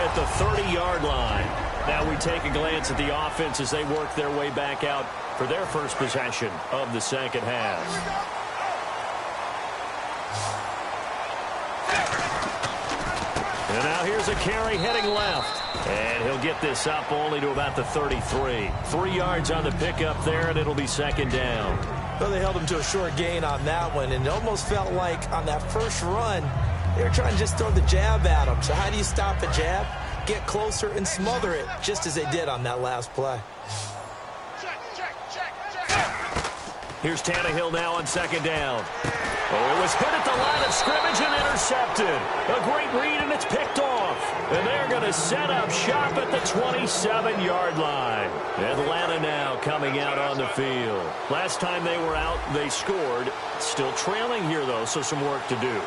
at the 30-yard line. Now we take a glance at the offense as they work their way back out for their first possession of the second half. And now here's a carry heading left. And he'll get this up only to about the 33. 3 yards on the pickup there, and it'll be second down. Well, they held him to a short gain on that one, and it almost felt like on that first run, they were trying to just throw the jab at him. So how do you stop a jab? Get closer and smother it, just as they did on that last play. Here's Tannehill now on second down. Oh, it was hit at the line of scrimmage and intercepted. A great read, and it's picked off. And they're going to set up shop at the 27-yard line. Atlanta now coming out on the field. Last time they were out, they scored. Still trailing here, though, so some work to do.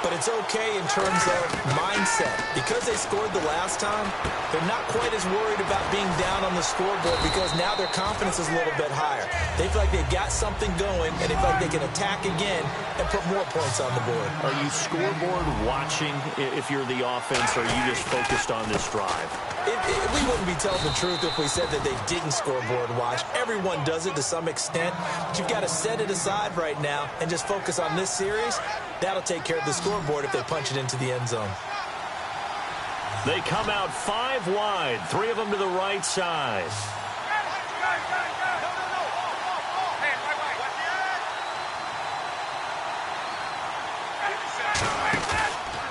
But it's okay in terms of mindset. Because they scored the last time, they're not quite as worried about being down on the scoreboard because now their confidence is a little bit higher. They feel like they've got something going, and they feel like they can attack again and put more points on the board. Are you scoreboard watching if you're the offense, or are you just focused on this drive? We wouldn't be telling the truth if we said that they didn't scoreboard watch. Everyone does it to some extent. But you've got to set it aside right now and just focus on this series. That'll take care of the scoreboard if they punch it into the end zone. They come out 5 wide, 3 of them to the right side.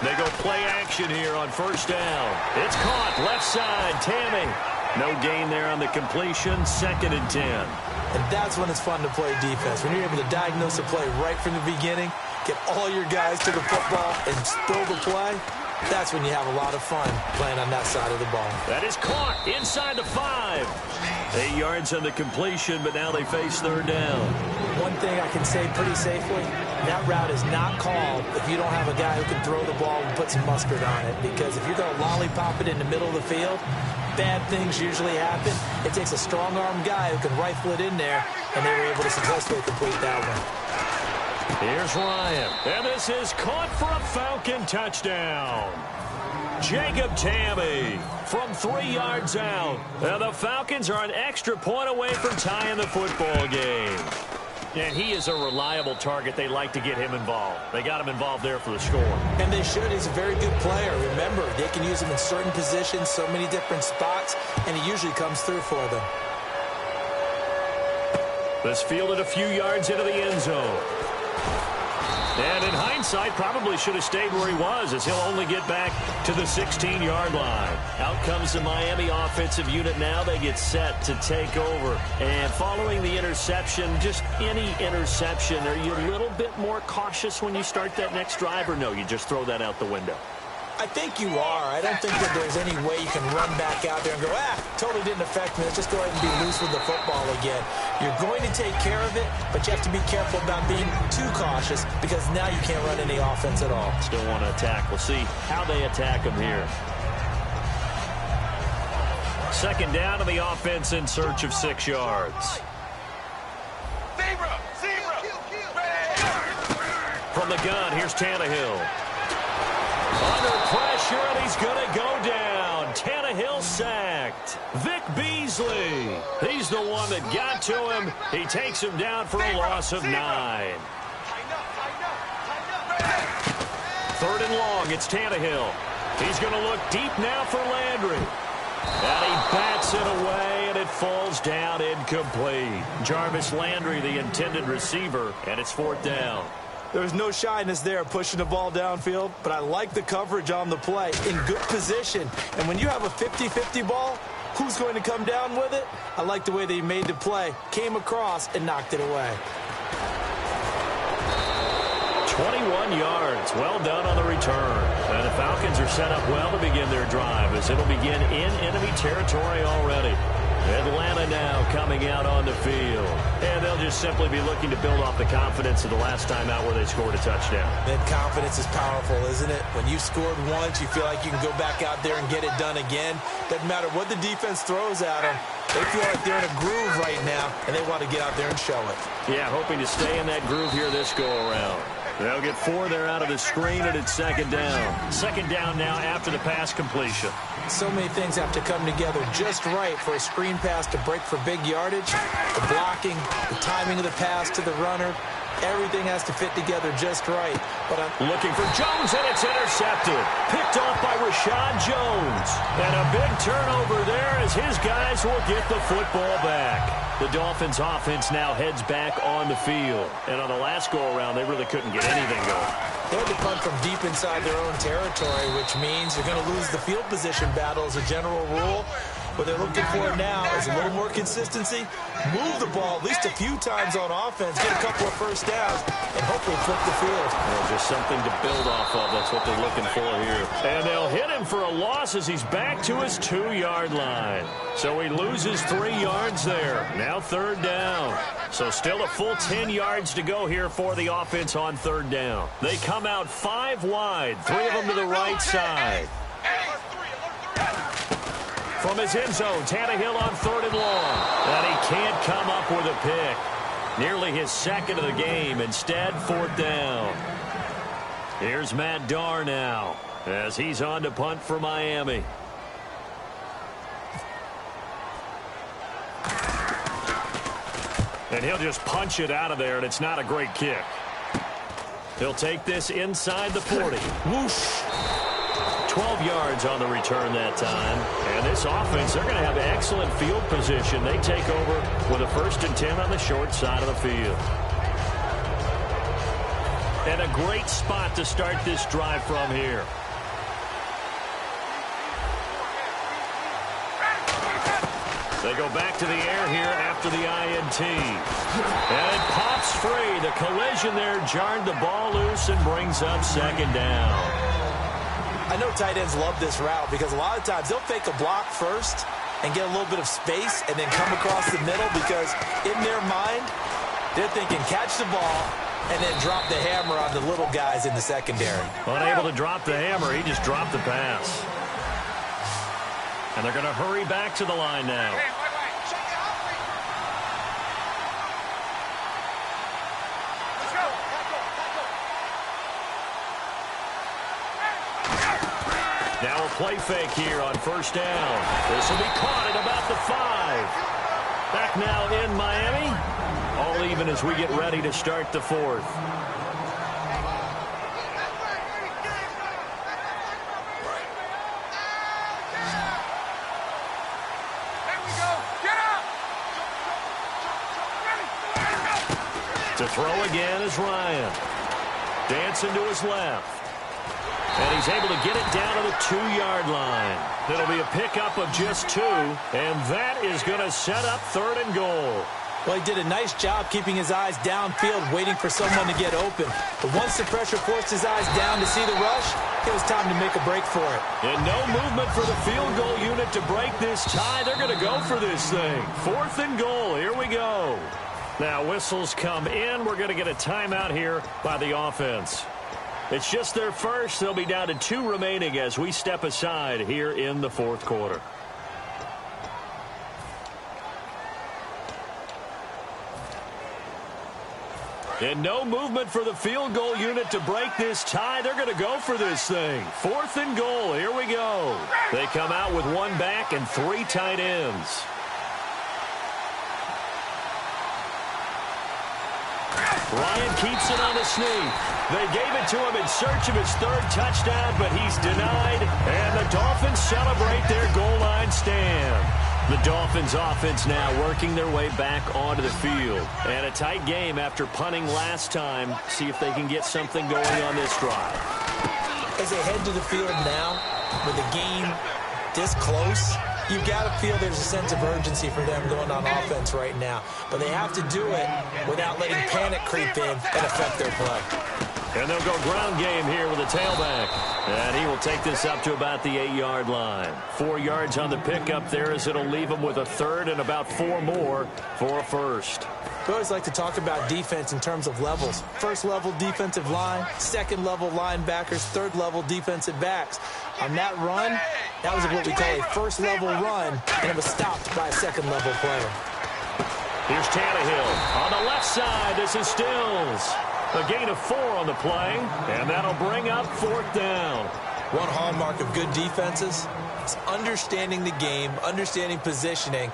They go play action here on first down. It's caught, left side, Tammy. No gain there on the completion, 2nd and 10. And that's when it's fun to play defense. When you're able to diagnose a play right from the beginning, get all your guys to the football and throw the play, that's when you have a lot of fun playing on that side of the ball. That is caught inside the 5. 8 yards on the completion, but now they face third down. One thing I can say pretty safely, that route is not called if you don't have a guy who can throw the ball and put some mustard on it. Because if you're going to lollipop it in the middle of the field, bad things usually happen. It takes a strong-arm guy who can rifle it in there, and they were able to successfully complete that one. Here's Ryan, and this is caught for a Falcon touchdown. Jacob Tammy from 3 yards out. And the Falcons are an extra point away from tying the football game. And he is a reliable target. They like to get him involved. They got him involved there for the score. And they should. He's a very good player. Remember, they can use him in certain positions, so many different spots, and he usually comes through for them. This fielded a few yards into the end zone. And in hindsight, probably should have stayed where he was, as he'll only get back to the 16-yard line. Out comes the Miami offensive unit now. They get set to take over. And following the interception, just any interception, are you a little bit more cautious when you start that next drive, or no, you just throw that out the window? I think you are. I don't think that there's any way you can run back out there and go, totally didn't affect me. Let's just go ahead and be loose with the football again. You're going to take care of it, but you have to be careful about being too cautious because now you can't run any offense at all. Still want to attack. We'll see how they attack them here. Second down to the offense in search of 6 yards. From the gun, here's Tannehill. Under pressure, and he's going to go down. Tannehill sacked. Vic Beasley. He's the one that got to him. He takes him down for a loss of 9. 3rd and long. It's Tannehill. He's going to look deep now for Landry. And he bats it away, and it falls down incomplete. Jarvis Landry, the intended receiver, and it's 4th down. There's no shyness there pushing the ball downfield, but I like the coverage on the play. In good position. And when you have a 50-50 ball, who's going to come down with it? I like the way they made the play, came across, and knocked it away. 21 yards. Well done on the return. And the Falcons are set up well to begin their drive as it'll begin in enemy territory already. Atlanta now coming out on the field. And they'll just simply be looking to build off the confidence of the last time out where they scored a touchdown. That confidence is powerful, isn't it? When you scored once, you feel like you can go back out there and get it done again. Doesn't matter what the defense throws at them. They feel like they're in a groove right now, and they want to get out there and show it. Yeah, hoping to stay in that groove here this go-around. They'll get 4 there out of the screen, and it's second down. Second down now after the pass completion. So many things have to come together just right for a screen pass to break for big yardage. The blocking, the timing of the pass to the runner, everything has to fit together just right. But I'm looking for Jones, and it's intercepted. Picked off by Rashad Jones. And a big turnover there as his guys will get the football back. The Dolphins offense now heads back on the field. And on the last go-around, they really couldn't get anything going. They had to punt from deep inside their own territory, which means they're going to lose the field position battle as a general rule. What they're looking for now is a little more consistency, move the ball at least a few times on offense, get a couple of first downs, and hopefully flip the field. Well, just something to build off of. That's what they're looking for here. And they'll hit him for a loss as he's back to his 2-yard line. So he loses 3 yards there. Now third down. So still a full 10 yards to go here for the offense on third down. They come out 5 wide, 3 of them to the right side. From his end zone, Tannehill on 3rd and long. And he can't come up with a pick. Nearly his second of the game. Instead, 4th down. Here's Matt Darr now as he's on to punt for Miami. And he'll just punch it out of there, and it's not a great kick. He'll take this inside the 40. Whoosh. 12 yards on the return that time. And this offense, they're going to have excellent field position. They take over with a 1st and 10 on the short side of the field. And a great spot to start this drive from here. They go back to the air here after the INT. And it pops free. The collision there jarred the ball loose and brings up second down. I know tight ends love this route because a lot of times they'll fake a block first and get a little bit of space and then come across the middle because in their mind, they're thinking catch the ball and then drop the hammer on the little guys in the secondary. Unable to drop the hammer, he just dropped the pass. And they're going to hurry back to the line now. Now a play fake here on 1st down. This will be caught at about the 5. Back now in Miami. All even as we get ready to start the 4th. To throw again is Ryan. Dancing to his left. And he's able to get it down to the 2-yard line. It'll be a pickup of just 2, and that is going to set up 3rd and goal. Well, he did a nice job keeping his eyes downfield, waiting for someone to get open. But once the pressure forced his eyes down to see the rush, it was time to make a break for it. And no movement for the field goal unit to break this tie. They're going to go for this thing. 4th and goal. Here we go. Now whistles come in. We're going to get a timeout here by the offense. It's just their first. They'll be down to 2 remaining as we step aside here in the 4th quarter. And no movement for the field goal unit to break this tie. They're going to go for this thing. 4th and goal. Here we go. They come out with 1 back and 3 tight ends. Ryan keeps it on the sneak. They gave it to him in search of his 3rd touchdown, but he's denied. And the Dolphins celebrate their goal line stand. The Dolphins offense now working their way back onto the field. And a tight game after punting last time. See if they can get something going on this drive. As they head to the field now, with the game this close, you've got to feel there's a sense of urgency for them going on offense right now. But they have to do it without letting panic creep in and affect their play. And they'll go ground game here with a tailback. And he will take this up to about the 8-yard line. 4 yards on the pickup there as it'll leave him with a 3rd and about 4 more for a 1st. We always like to talk about defense in terms of levels. 1st level defensive line, 2nd level linebackers, 3rd level defensive backs. On that run, that was what we call a 1st level run, and it was stopped by a 2nd level player. Here's Tannehill on the left side. This is Stills. A gain of 4 on the play, and that'll bring up 4th down. One hallmark of good defenses is understanding the game, understanding positioning,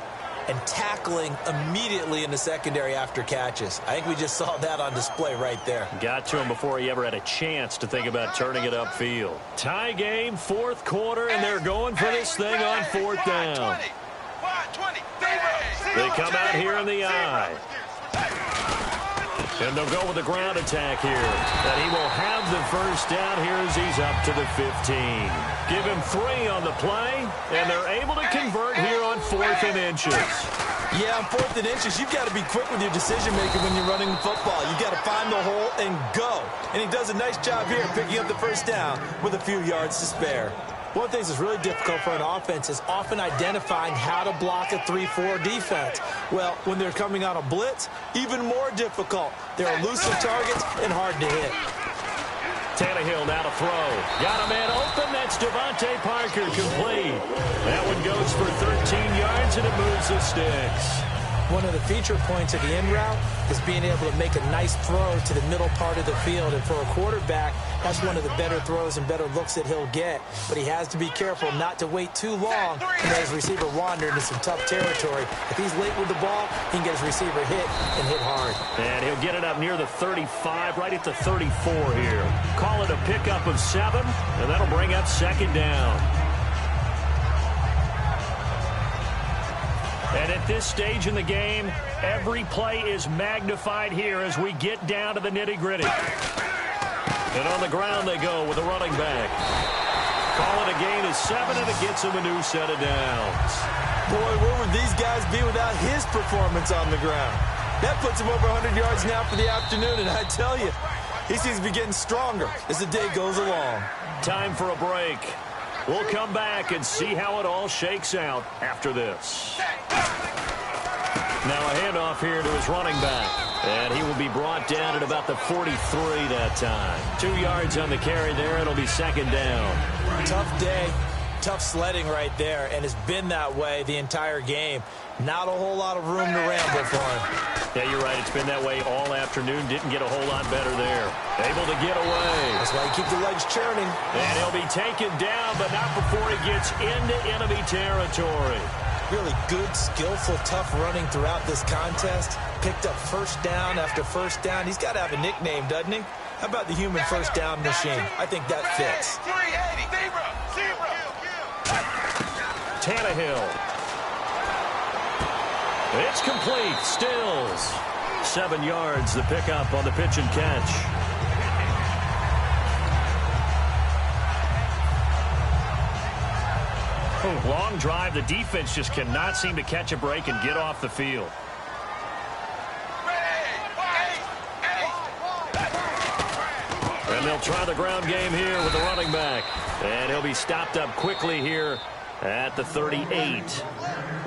and tackling immediately in the secondary after catches. I think we just saw that on display right there. Got to him before he ever had a chance to think about turning it upfield. Tie game, 4th quarter, and they're going for this thing on 4th down. They come out here in the eye. And they'll go with the ground attack here. And he will have the first down here as he's up to the 15. Give him 3 on the play, and they're able to convert here on 4th and inches. Yeah, on 4th and inches, you've got to be quick with your decision-making when you're running the football. You've got to find the hole and go. And he does a nice job here picking up the first down with a few yards to spare. One of the things that's really difficult for an offense is often identifying how to block a 3-4 defense. Well, when they're coming on a blitz, even more difficult. They're elusive targets and hard to hit. Tannehill now to throw. Got a man open. That's Devontae Parker, complete. That one goes for 13 yards, and it moves the sticks. One of the feature points of the in route is being able to make a nice throw to the middle part of the field. And for a quarterback, that's one of the better throws and better looks that he'll get. But he has to be careful not to wait too long and let his receiver wander into some tough territory. If he's late with the ball, he can get his receiver hit and hit hard. And he'll get it up near the 35, right at the 34 here. Call it a pickup of 7, and that'll bring up 2nd down. And at this stage in the game, every play is magnified here as we get down to the nitty-gritty. And on the ground they go with the running back. Call it a gain of 7, and it gets him a new set of downs. Boy, where would these guys be without his performance on the ground? That puts him over 100 yards now for the afternoon, and I tell you, he seems to be getting stronger as the day goes along. Time for a break. We'll come back and see how it all shakes out after this. Now a handoff here to his running back. And he will be brought down at about the 43 that time. 2 yards on the carry there. It'll be 2nd down. Tough day. Tough sledding right there, and it's been that way the entire game. Not a whole lot of room to ramble for him. Yeah, you're right. It's been that way all afternoon. Didn't get a whole lot better there. Able to get away. That's why you keep the legs churning. And he'll be taken down, but not before he gets into enemy territory. Really good, skillful, tough running throughout this contest. Picked up first down after first down. He's got to have a nickname, doesn't he? How about the human first down machine? I think that fits. 380. Tannehill. It's complete. Stills. 7 yards, the pickup on the pitch and catch. Long drive. The defense just cannot seem to catch a break and get off the field. And they'll try the ground game here with the running back. And he'll be stopped up quickly here at the 38.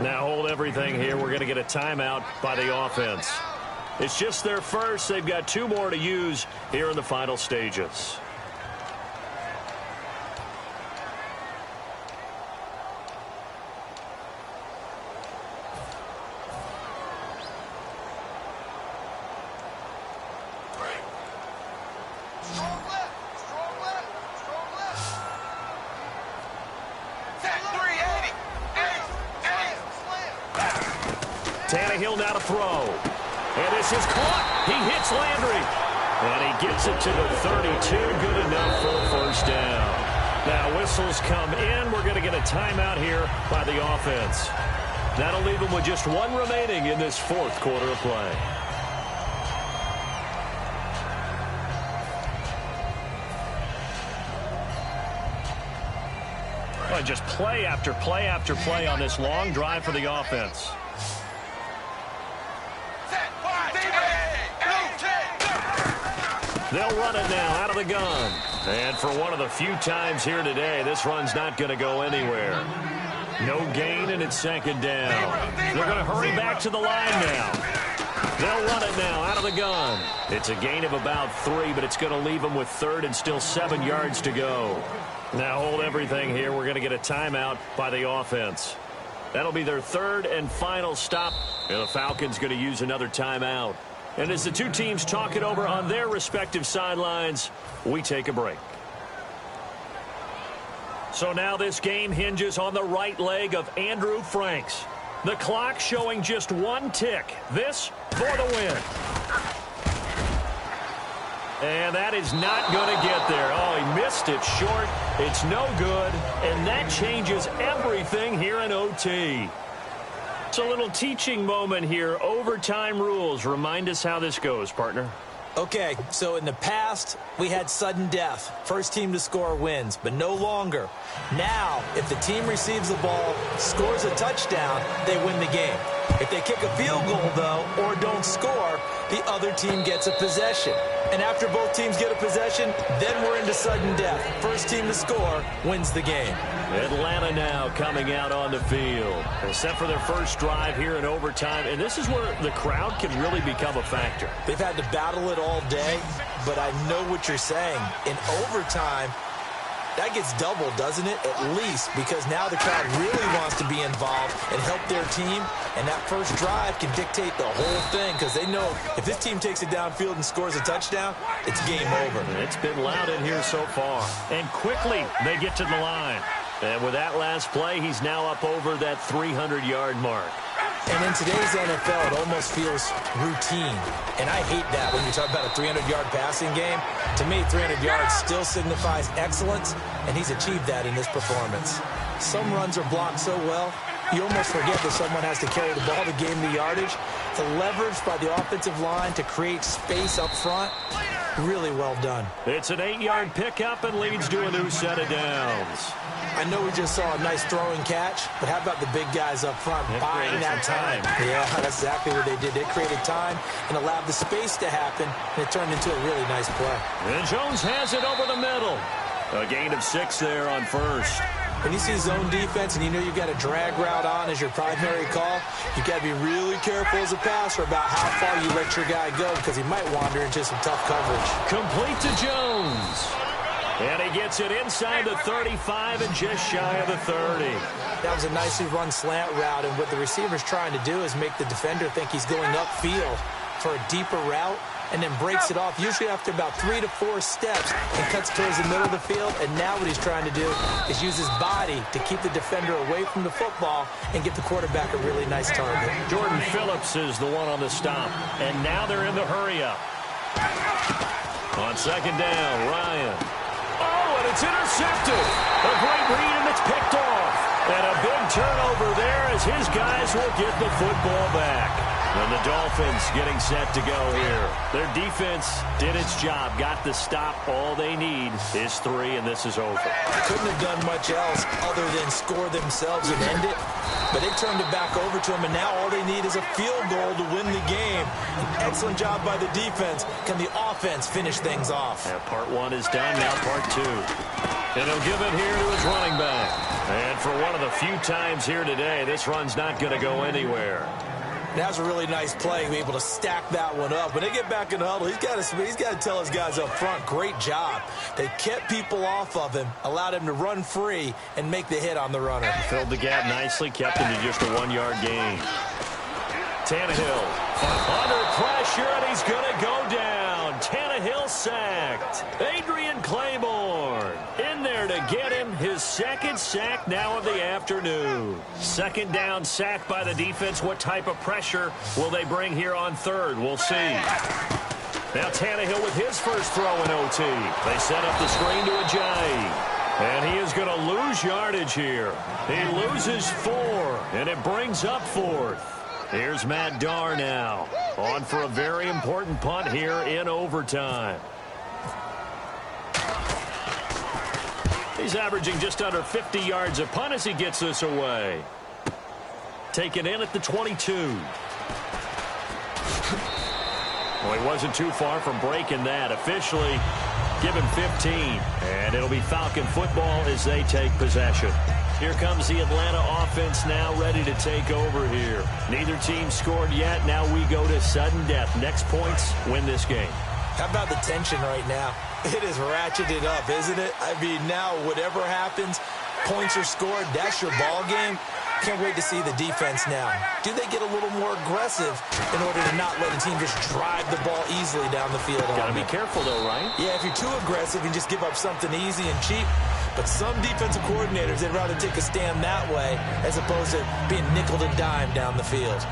Now hold everything here. We're going to get a timeout by the offense. It's just their first. They've got 2 more to use here in the final stages. Tannehill now to throw. And this is caught. He hits Landry. And he gets it to the 32. Good enough for a first down. Now whistles come in. We're going to get a timeout here by the offense. That'll leave them with just 1 remaining in this 4th quarter of play. Well, just play after play after play on this long drive for the offense. They'll run it now out of the gun. And for one of the few times here today, this run's not going to go anywhere. No gain, and it's 2nd down. They're going to hurry back to the line now. They'll run it now out of the gun. It's a gain of about 3, but it's going to leave them with 3rd and still 7 yards to go. Now hold everything here. We're going to get a timeout by the offense. That'll be their 3rd and final stop. And the Falcons going to use another timeout. And as the two teams talk it over on their respective sidelines, we take a break. So now this game hinges on the right leg of Andrew Franks. The clock showing just one tick. This for the win. And that is not going to get there. Oh, he missed it short. It's no good. And that changes everything here in OT. It's a little teaching moment here. Overtime rules. Remind us how this goes, partner. Okay, so in the past, we had sudden death. First team to score wins, but no longer. Now, if the team receives the ball, scores a touchdown, they win the game. If they kick a field goal, though, or don't score, the other team gets a possession. And after both teams get a possession, then we're into sudden death. First team to score wins the game. Atlanta now coming out on the field. Except for their first drive here in overtime. And this is where the crowd can really become a factor. They've had to battle it all day, but I know what you're saying. In overtime, that gets doubled, doesn't it? At least, because now the crowd really wants to be involved and help their team. And that first drive can dictate the whole thing because they know if this team takes it downfield and scores a touchdown, it's game over. It's been loud in here so far. And quickly, they get to the line. And with that last play, he's now up over that 300-yard mark. And in today's NFL, it almost feels routine. And I hate that when you talk about a 300-yard passing game. To me, 300 yards still signifies excellence, and he's achieved that in this performance. Some runs are blocked so well, you almost forget that someone has to carry the ball to gain the yardage. The leverage by the offensive line to create space up front, really well done. It's an 8-yard pickup and leads to a new set of downs. I know we just saw a nice throwing catch, but how about the big guys up front buying that time? Yeah, that's exactly what they did. They created time and allowed the space to happen, and it turned into a really nice play. And Jones has it over the middle. A gain of 6 there on first. When you see zone defense and you know you've got a drag route on as your primary call, you've got to be really careful as a passer about how far you let your guy go because he might wander into some tough coverage. Complete to Jones. And he gets it inside the 35 and just shy of the 30. That was a nicely run slant route, and what the receiver's trying to do is make the defender think he's going upfield for a deeper route and then breaks it off, usually after about 3 to 4 steps, and cuts towards the middle of the field. And now what he's trying to do is use his body to keep the defender away from the football and get the quarterback a really nice target. Jordan Phillips is the one on the stop, and now they're in the hurry-up. On second down, Ryan. Oh, and it's intercepted. A great read, and it's picked off. And a big turnover there as his guys will get the football back. And the Dolphins getting set to go here. Their defense did its job, got the stop. All they need is 3, and this is over. Couldn't have done much else other than score themselves and end it. But they turned it back over to them, and now all they need is a field goal to win the game. An excellent job by the defense. Can the offense finish things off? Yeah, part 1 is done, now part 2. And he'll give it here to his running back. And for one of the few times here today, this run's not going to go anywhere. That was a really nice play, be able to stack that one up. When they get back in the huddle, he's got to tell his guys up front, great job. They kept people off of him, allowed him to run free, and make the hit on the runner. Filled the gap nicely, kept him to just a 1-yard gain. Tannehill under pressure, and he's going to go down. Tannehill sacked. Adrian Claiborne in there to get him his second sack now of the afternoon. Second down sack by the defense. What type of pressure will they bring here on third? We'll see. Now Tannehill with his first throw in OT. They set up the screen to Ajayi. And he is going to lose yardage here. He loses 4, and it brings up 4th. Here's Matt Darr now, on for a very important punt here in overtime. He's averaging just under 50 yards a punt as he gets this away. Taken in at the 22. Well, he wasn't too far from breaking that. Officially given 15. And it'll be Falcon football as they take possession. Here comes the Atlanta offense now ready to take over here. Neither team scored yet. Now we go to sudden death. Next points win this game. How about the tension right now? It is ratcheted up, isn't it? I mean, now whatever happens, points are scored. That's your ball game. Can't wait to see the defense now. Do they get a little more aggressive in order to not let a team just drive the ball easily down the field? Got to be careful, though, right? Yeah, if you're too aggressive, you just give up something easy and cheap. But some defensive coordinators, they'd rather take a stand that way as opposed to being nickel and dime down the field.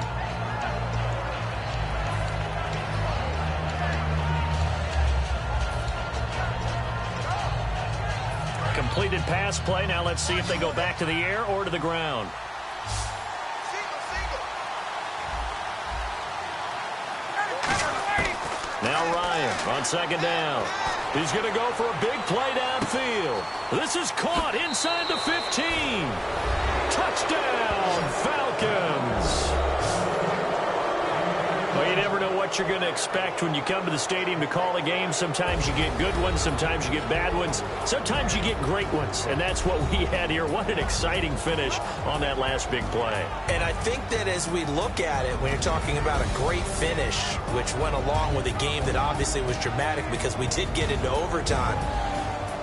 Completed pass play. Now let's see if they go back to the air or to the ground. Now Ryan on second down. He's going to go for a big play downfield. This is caught inside the 15. Touchdown, Falcons. Well, you never know what you're going to expect when you come to the stadium to call a game. Sometimes you get good ones. Sometimes you get bad ones. Sometimes you get great ones. And that's what we had here. What an exciting finish on that last big play. And I think that as we look at it, when you're talking about a great finish, which went along with a game that obviously was dramatic because we did get into overtime,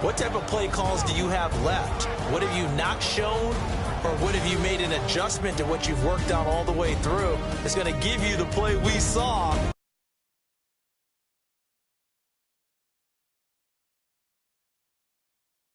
what type of play calls do you have left? What have you not shown? Or what have you made an adjustment to what you've worked out all the way through that's going to give you the play we saw